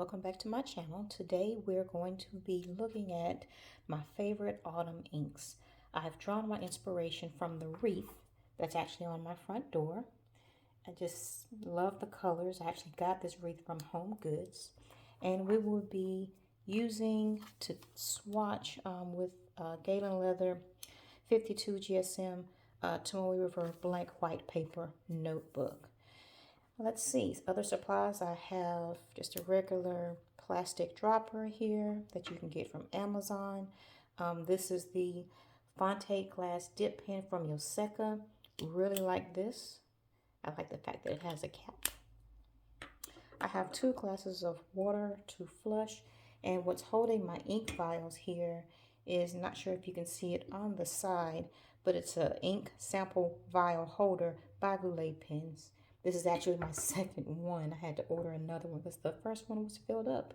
welcome back to my channel. Today we're going to be looking at my favorite autumn inks. I've drawn my inspiration from the wreath that's actually on my front door. I just love the colors. I actually got this wreath from Home Goods, and we will be using to swatch with Galen Leather 52 GSM Tomoe River blank white paper notebook. Let's see, other supplies. I have just a regular plastic dropper here that you can get from Amazon. This is the Fonte glass dip pen from Yoseka. Really like this. I like the fact that it has a cap. I have 2 glasses of water to flush, and what's holding my ink vials here is, not sure if you can see it on the side, but it's an ink sample vial holder by Goulet Pens. This is actually my second one. I had to order another one because the first one was filled up.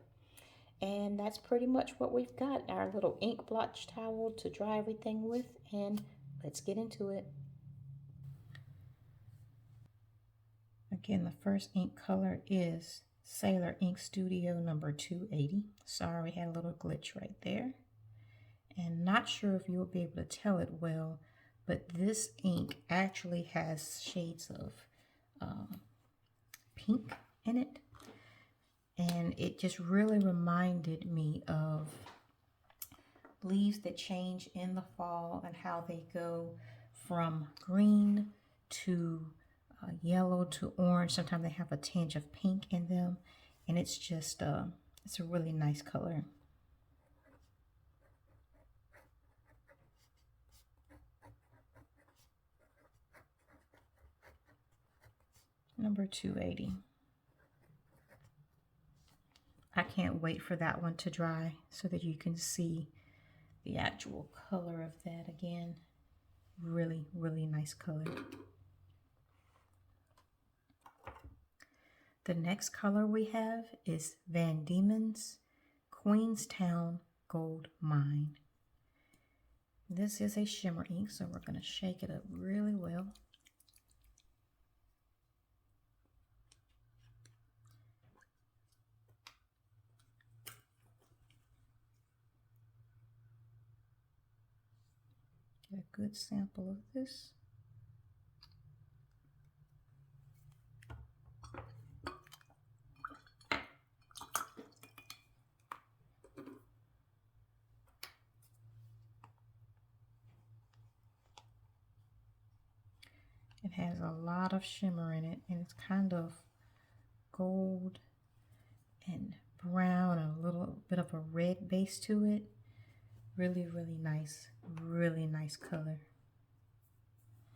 And that's pretty much what we've got. Our little ink blotch towel to dry everything with, and let's get into it. Again, the first ink color is Sailor Ink Studio number 280. Sorry, we had a little glitch right there. And not sure if you'll be able to tell it well, but this ink actually has shades of pink in it, and it just really reminded me of leaves that change in the fall and how they go from green to yellow to orange. Sometimes they have a tinge of pink in them, and it's just it's a really nice color. Number 280. I can't wait for that one to dry so that you can see the actual color of that again. Really, really nice color. The next color we have is Van Diemen's Queenstown Gold Mine. This is a shimmer ink, so we're going to shake it up really well. Get a good sample of this. It has a lot of shimmer in it, and it's kind of gold and brown and a little bit of a red base to it. Really, really nice color.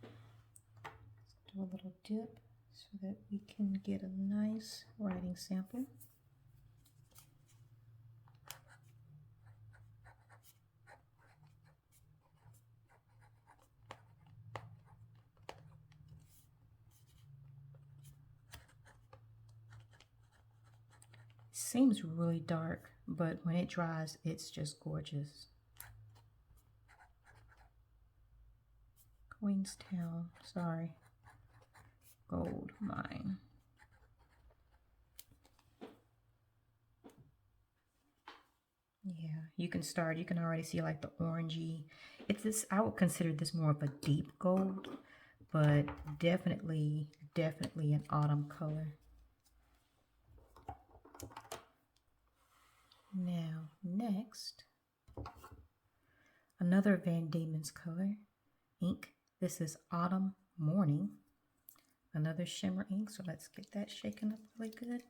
Let's do a little dip so that we can get a nice writing sample. Seems really dark, but when it dries, it's just gorgeous. Queenstown, sorry, Gold Mine. Yeah, you can already see like the orangey. It's this, I would consider this more of a deep gold, but definitely an autumn color. Now, next, another Van Diemen's color ink. This is Autumn Morning, another shimmer ink. So let's get that shaken up really good.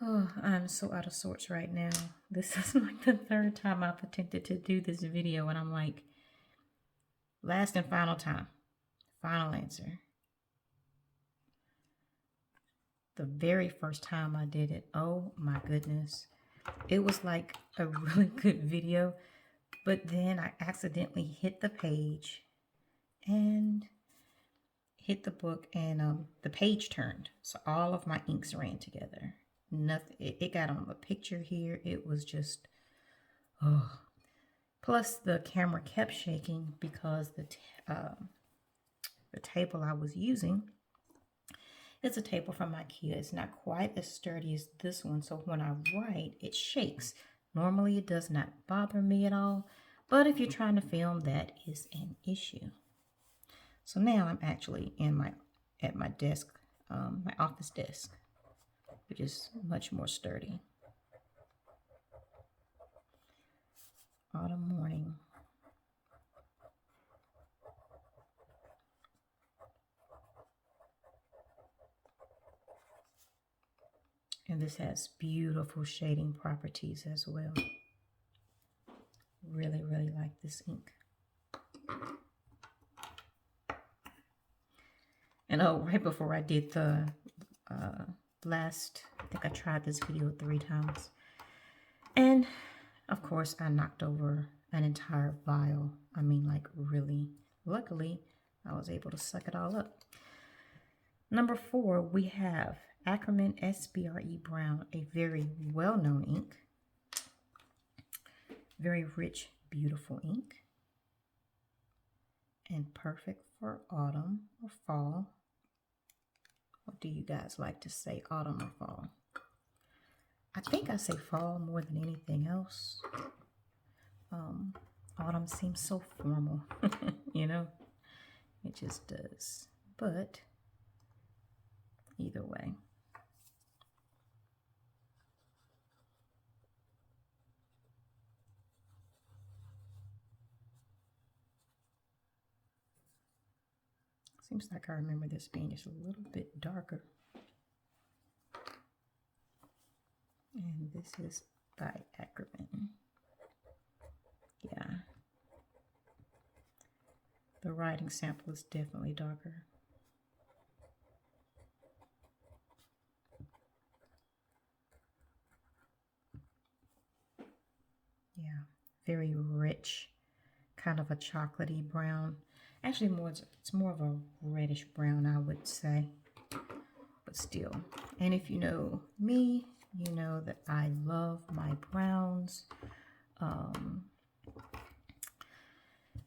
Oh, I'm so out of sorts right now. This is like the 3rd time I've attempted to do this video, and I'm like, last and final time, final answer. The very first time I did it, oh my goodness, it was like a really good video, but then I accidentally hit the page and hit the book, and the page turned, so all of my inks ran together. Nothing, it got on the picture here. It was just, oh. Plus the camera kept shaking because the table I was using, It's a table from IKEA. It's not quite as sturdy as this one, so when I write, it shakes. Normally, it does not bother me at all, but if you're trying to film, that is an issue. So now I'm actually at my desk, my office desk, which is much more sturdy. Autumn morning. And this has beautiful shading properties as well. Really, really like this ink. And oh, right before I did the last, I think I tried this video 3 times. And of course, I knocked over an entire vial. I mean, like really. Luckily, I was able to suck it all up. Number 4, we have Ackerman SBRE Brown, a very well-known ink. Very rich, beautiful ink. And perfect for autumn or fall. What do you guys like to say, autumn or fall? I think I say fall more than anything else. Autumn seems so formal, you know? It just does. But either way. Seems like I remember this being just a little bit darker. And this is by Ackerman. Yeah. The writing sample is definitely darker. Yeah, very rich, kind of a chocolatey brown. Actually, it's more of a reddish brown, I would say, but still. And if you know me, you know that I love my browns,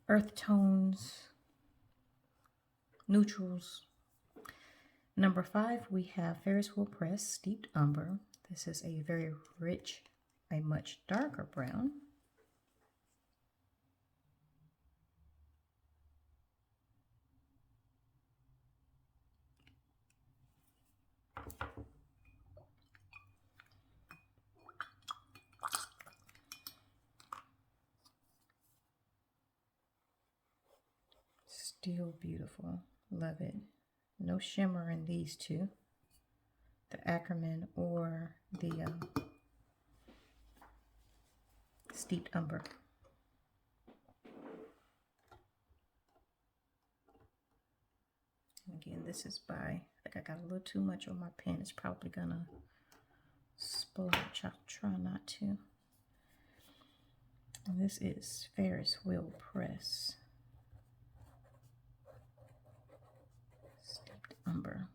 earth tones, neutrals. Number 5, we have Ferris Wheel Press Steeped Umber. This is a very rich, a much darker brown. Still beautiful. Love it. No shimmer in these two. The Ackerman or the Steeped Umber. And again, this is by, I think I got a little too much on my pen. It's probably gonna splotch. I'll try not to. And this is Ferris Wheel Press Steeped Umber.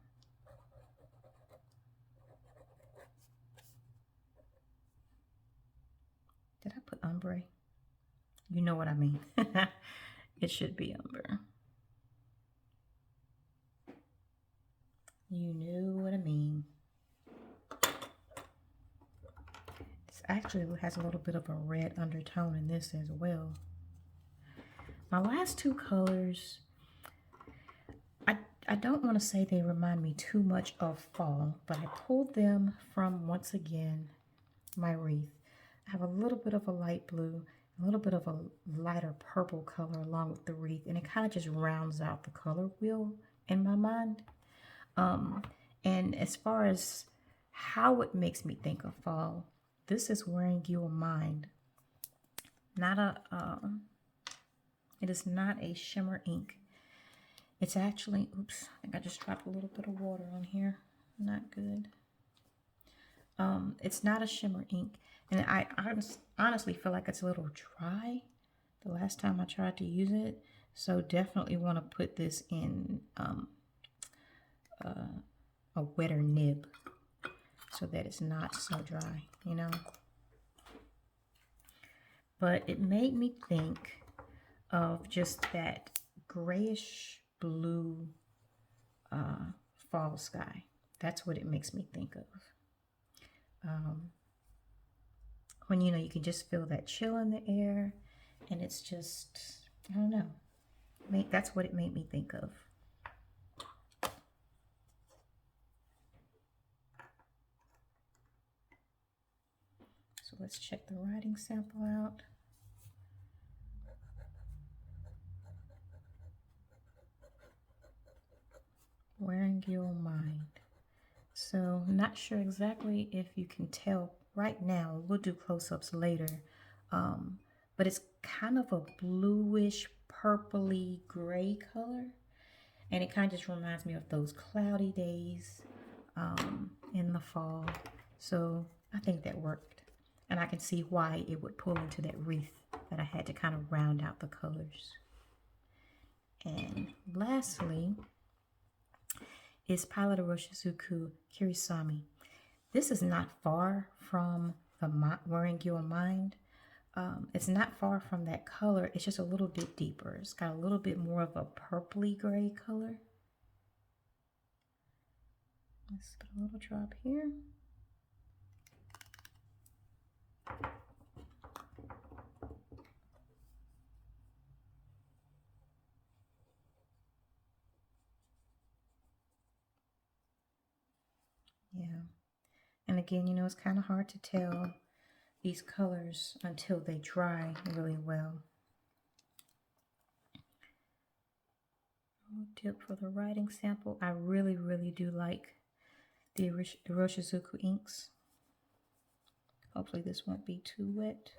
Did I put ombre? You know what I mean. It should be umber. You know what I mean. This actually has a little bit of a red undertone in this as well. My last 2 colors, I don't want to say they remind me too much of fall, but I pulled them from, once again, my wreath. I have a little bit of a light blue, a little bit of a lighter purple color along with the wreath, and it kind of just rounds out the color wheel in my mind. And as far as how it makes me think of fall, this is Wearing You in Mind. It is not a shimmer ink. It's actually, oops, I think I just dropped a little bit of water on here. Not good. It's not a shimmer ink. And I honestly feel like it's a little dry the last time I tried to use it. So definitely want to put this in a wetter nib so that it's not so dry, you know. But it made me think of just that grayish blue fall sky. That's what it makes me think of. When, you know, you can just feel that chill in the air, and it's just, I don't know. That's what it made me think of. So let's check the writing sample out. Wearing your mind. So not sure exactly if you can tell right now. We'll do close-ups later. But it's kind of a bluish, purpley gray color. And it kind of just reminds me of those cloudy days in the fall. So I think that worked. And I can see why it would pull into that wreath that I had to kind of round out the colors. And lastly is Pilot Iroshizuku Kirisami. This is not far from the Wearing Your Mind. It's not far from that color. It's just a little bit deeper. It's got a little bit more of a purpley gray color. Let's put a little drop here. Yeah. And again, you know, it's kind of hard to tell these colors until they dry really well. Tip for the writing sample. I really, really do like the Iroshizuku inks. Hopefully this won't be too wet.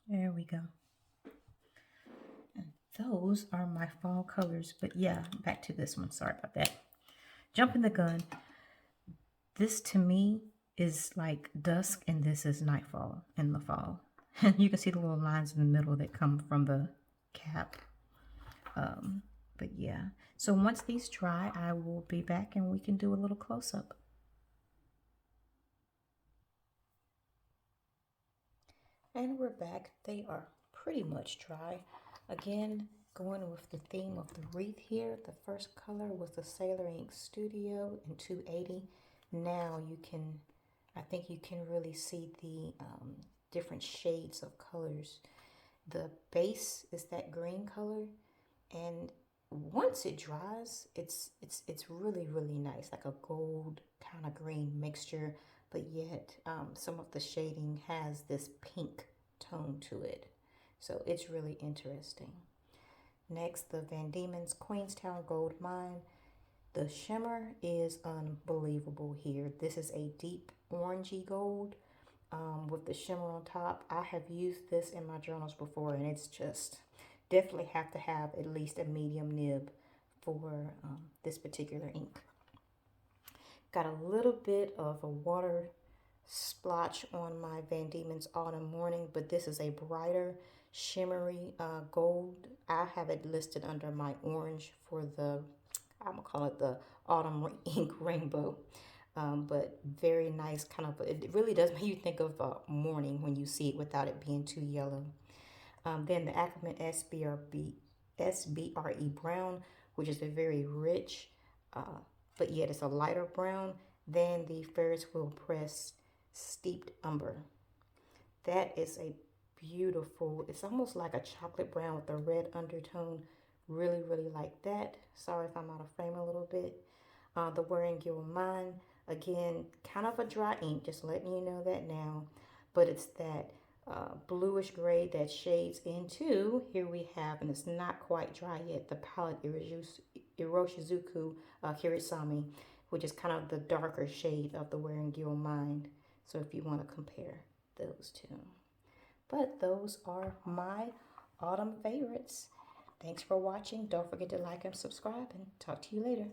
There we go. And those are my fall colors. But yeah, back to this one. Sorry about that. Jumping the gun. This to me is like dusk, and this is nightfall in the fall. You can see the little lines in the middle that come from the cap. But yeah. So once these dry, I will be back and we can do a little close-up. And we're back. They are pretty much dry. Again, going with the theme of the wreath here. The first color was the Sailor Ink Studio in 280. Now you can, I think you can really see the different shades of colors. The base is that green color, and once it dries, it's really, really nice, like a gold kind of green mixture, but yet some of the shading has this pink tone to it. So it's really interesting. Next, the Van Diemen's Queenstown Gold Mine. The shimmer is unbelievable here. This is a deep orangey gold with the shimmer on top. I have used this in my journals before, and it's just definitely have to have at least a medium nib for this particular ink. Got a little bit of a water splotch on my Van Diemen's Autumn Morning, but this is a brighter shimmery gold. I have it listed under my orange for the, I'm gonna call it the Autumn Ink Rainbow. But very nice, kind of, it really does make you think of morning when you see it without it being too yellow. Then the Ackerman SBRE Brown, which is a very rich, but yet it's a lighter brown than the Ferris Wheel Press Steeped Umber. That is a beautiful, it's almost like a chocolate brown with a red undertone. Really, really like that. Sorry if I'm out of frame a little bit. The Wearing Your Mind, again, kind of a dry ink, just letting you know that now. But it's that bluish gray that shades into, here we have, and it's not quite dry yet, the Palette Iroshizuku Kirisami, which is kind of the darker shade of the Wearing Your Mind. So if you want to compare those two. But those are my autumn favorites. Thanks for watching. Don't forget to like and subscribe, and talk to you later.